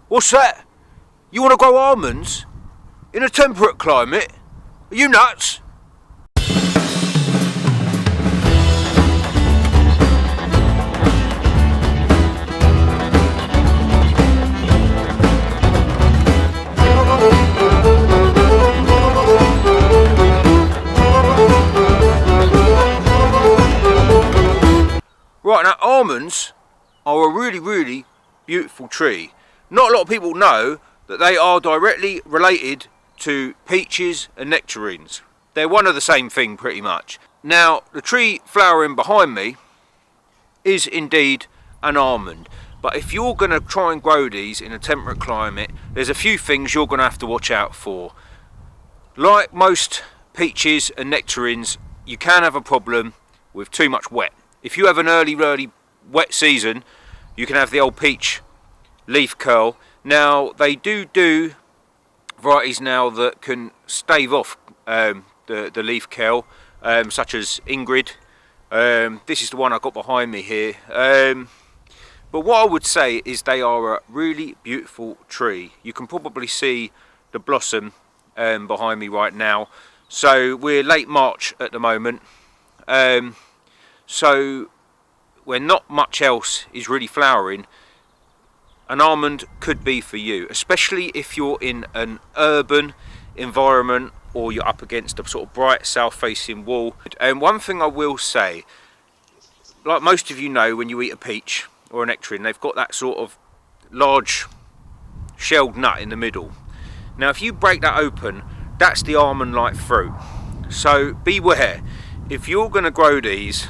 What's that? You want to grow almonds in a temperate climate? Are you nuts? Right, now almonds are a really beautiful tree. Not a lot of people know that they are directly related to peaches and nectarines. They're one of the same thing pretty much. Now the tree flowering behind me is indeed an almond, but if you're going to try and grow these in a temperate climate, there's a few things you're going to have to watch out for. Like most peaches and nectarines, you can have a problem with too much wet. If you have an early wet season, you can have the old peach leaf curl. Now they do varieties now that can stave off the leaf curl, such as Ingrid. This is the one I got behind me here. But what I would say is they are a really beautiful tree. You can probably see the blossom behind me right now. So we're late March at the moment. So when not much else is really flowering, an almond could be for you, especially if you're in an urban environment or you're up against a sort of bright south facing wall. And one thing I will say, like most of you know, when you eat a peach or a nectarine, they've got that sort of large shelled nut in the middle. Now if you break that open, that's the almond like fruit. So beware, if you're going to grow these,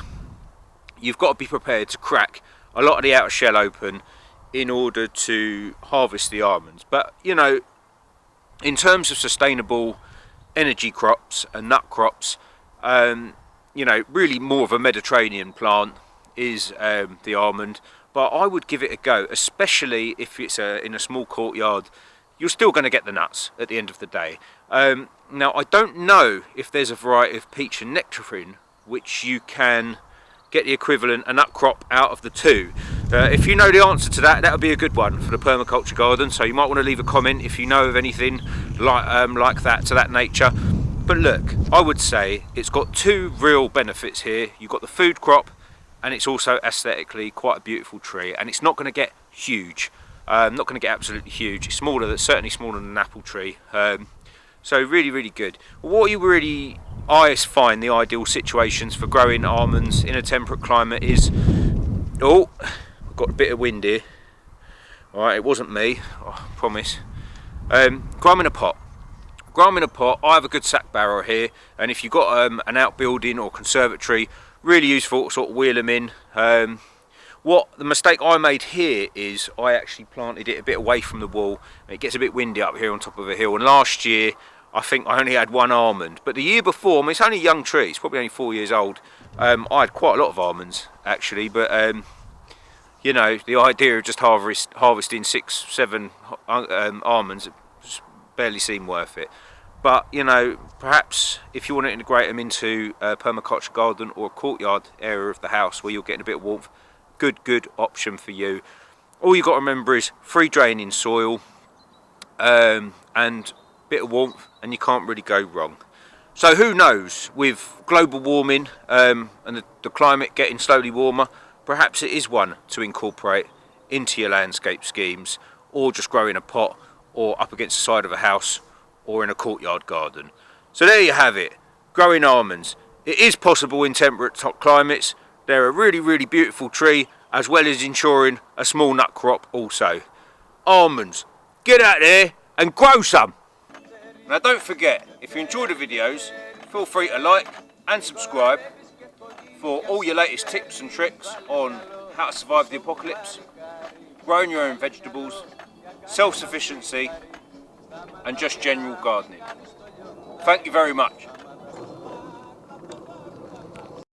you've got to be prepared to crack a lot of the outer shell open in order to harvest the almonds. But you know, in terms of sustainable energy crops and nut crops, you know, really more of a Mediterranean plant is the almond. But I would give it a go, especially if it's in a small courtyard. You're still going to get the nuts at the end of the day. Now I don't know if there's a variety of peach and nectarine which you can get the equivalent, a nut crop out of the two. If you know the answer to that, that would be a good one for the permaculture garden. So you might want to leave a comment if you know of anything like that, to that nature. But look, I would say it's got two real benefits here. You've got the food crop, and it's also aesthetically quite a beautiful tree, and it's not going to get huge. Not going to get absolutely huge. It's smaller, certainly smaller than an apple tree. So really good. What you really, I find the ideal situations for growing almonds in a temperate climate is, oh, I've got a bit of wind here. Alright, it wasn't me, I promise. Grow them in a pot. Grow them in a pot. I have a good sack barrel here, and if you've got an outbuilding or conservatory, really useful to sort of wheel them in. The mistake I made here is I actually planted it a bit away from the wall. It gets a bit windy up here on top of a hill, and last year I think I only had one almond. But the year before, I mean, it's only a young tree, it's probably only 4 years old. I had quite a lot of almonds actually, but you know, the idea of just harvesting 6-7 almonds just barely seemed worth it. But you know, perhaps if you want to integrate them into a permaculture garden or a courtyard area of the house where you're getting a bit of warmth, good option for you. All you've got to remember is free draining soil and a bit of warmth, and you can't really go wrong. So who knows, with global warming and the climate getting slowly warmer, perhaps it is one to incorporate into your landscape schemes, or just grow in a pot or up against the side of a house or in a courtyard garden. So there you have it, growing almonds. It is possible in temperate climates. They're a really beautiful tree, as well as ensuring a small nut crop also. Almonds, get out there and grow some. Now don't forget, if you enjoy the videos, feel free to like and subscribe for all your latest tips and tricks on how to survive the apocalypse, growing your own vegetables, self-sufficiency and just general gardening. Thank you very much.